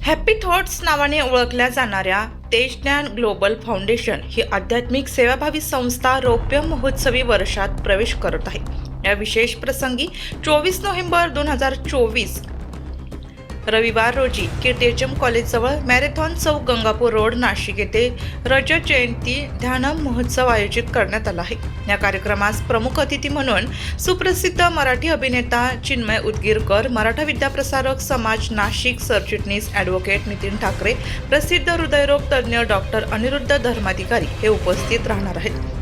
Happy thoughts नावाने ओळखल्या जाणाऱ्या तेजज्ञान ग्लोबल फाउंडेशन ही आध्यात्मिक सेवाभावी संस्था रौप्य महोत्सवी वर्षात प्रवेश करत आहे। या विशेष प्रसंगी 24 नोव्हेंबर 2024 रविवार रोजी कीर्तिजम कॉलेजजवळ मॅरेथॉन चौक गंगापूर रोड नाशिक येथे रजत जयंती ध्यान महोत्सव आयोजित करण्यात आला आहे। या कार्यक्रमास प्रमुख अतिथी म्हणून सुप्रसिद्ध मराठी अभिनेता चिन्मय उदगीरकर, मराठा विद्याप्रसारक समाज नाशिक सरचिटणीस ॲडव्होकेट नितीन ठाकरे, प्रसिद्ध हृदयरोग तज्ज्ञ डॉक्टर अनिरुद्ध धर्माधिकारी हे उपस्थित राहणार आहेत।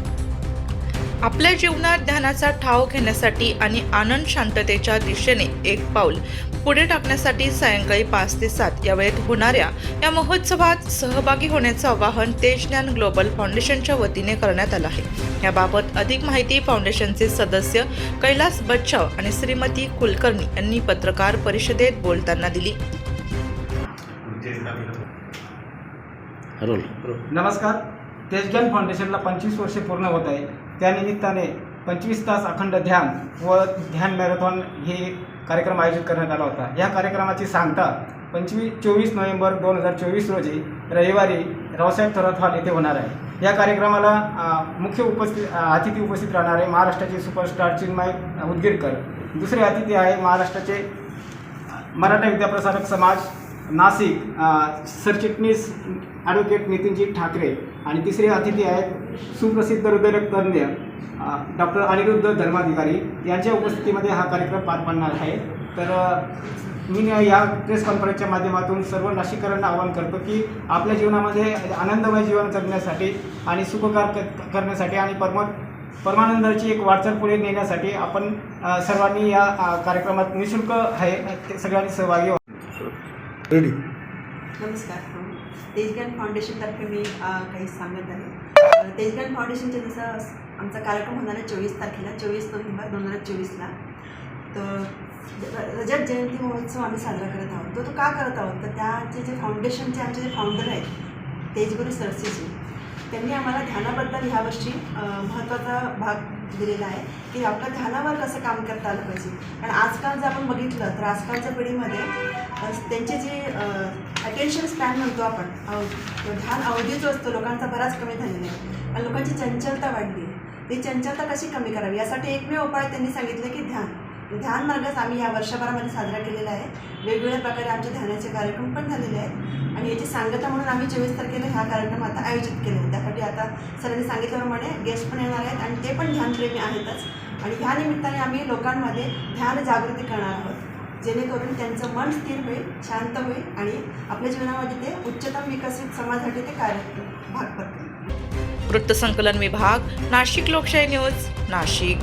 आपल्या जीवनात ध्यानाचा ठाव घेण्यासाठी आणि आनंद शांततेच्या दिशेने एक पाऊल पुढे टाकण्यासाठी सायंकाळी 5 ते 7 या वेळेत होणाऱ्या या महोत्सवात सहभागी होण्याचं आवाहन तेजज्ञान ग्लोबल फाउंडेशनच्या वतीने करण्यात आलं आहे। याबाबत अधिक माहिती फाउंडेशनचे सदस्य कैलास बच्छाव आणि श्रीमती कुलकर्णी यांनी पत्रकार परिषदेत बोलताना दिली। नमस्कार। तेजज्ञान फाउंडेशनला 25 वर्षे पूर्ण होत आहे। त्यानिमित्ताने 25 तास अखंड ध्यान व ध्यान मॅरेथॉन हे कार्यक्रम आयोजित करण्यात आला होता। या कार्यक्रमाची सांगता 24 नोव्हेंबर 2024 रोजी रविवारी रावसाहेब थोरात हॉल येथे होणार आहे। या कार्यक्रमाला मुख्य अतिथी उपस्थित राहणार आहे महाराष्ट्राचे सुपरस्टार चिन्मय उदगीरकर। दुसरे अतिथी आहे महाराष्ट्राचे मराठा विद्याप्रसारक समाज नाशिक सरचिटणीस ॲडव्होकेट नितीनजी ठाकरे आणि तिसरे अतिथी आहेत सुप्रसिद्ध हृदयरोग तज्ज्ञ डॉक्टर अनिरुद्ध धर्माधिकारी। यांच्या उपस्थितीमध्ये हा कार्यक्रम पार पडणार आहे। तर मी या प्रेस कॉन्फरन्सच्या माध्यमातून सर्व नाशिककरांना आवाहन करतो की आपल्या जीवनामध्ये आनंदमय जीवन जगण्यासाठी आणि सुखकार करण्यासाठी आणि परमानंदाची एक वाटचाल पुढे नेण्यासाठी आपण सर्वांनी या कार्यक्रमात निःशुल्क आहे सगळ्यांनी सहभागी व्हा। नमस्कार। तेजज्ञान फाउंडेशनतर्फे मी काही सांगत आहे। तेजज्ञान फाउंडेशनचे जसं आमचा कार्यक्रम होणार आहे 24 तारखेला 24 नोव्हेंबर 2024ला। तर रजत जयंती महोत्सव आम्ही साजरा करत आहोत। तो का करत आहोत तर त्याचे जे फाउंडेशनचे आमचे जे फाउंडर आहेत तेजगुरू सरसीजी, त्यांनी आम्हाला ध्यानाबद्दल ह्यावर्षी महत्त्वाचा भाग दिलेला आहे की आपल्या ध्यानावर कसं काम करता आलं पाहिजे। कारण आजकाल जर आपण बघितलं तर आजकालच्या पिढीमध्ये त्यांचे जे अटेन्शन स्पॅन म्हणतो आपण, ध्यान अवधी जो असतो लोकांचा बराच कमी झालेला आहे आणि लोकांची चंचलता वाढली आहे। ती चंचलता कशी कमी करावी यासाठी एकमेव उपाय त्यांनी सांगितले की ध्यान मार्गच आम्ही या वर्षभरामध्ये साजरा केलेला आहे। वेगवेगळ्या प्रकारे आमचे ध्यानाचे कार्यक्रम पण झालेले आहेत आणि याची सांगता म्हणून आम्ही 24 तारखेला हा कार्यक्रम आता आयोजित केला आहे। त्यासाठी आता सरांनी सांगितल्याप्रमाणे गेस्ट पण येणार आहेत आणि ते पण ध्यानप्रेमी आहेतच आणि ह्या निमित्ताने आम्ही लोकांमध्ये ध्यान जागृती करणार आहोत जेणेकरून त्यांचं मन स्थिर होईल, शांत होईल आणि आपल्या जीवनामध्ये ते उच्चतम विकसित समाजासाठी ते कार्य भाग पडतील। वृत्तसंकलन विभाग, नाशिक लोकशाही न्यूज, नाशिक।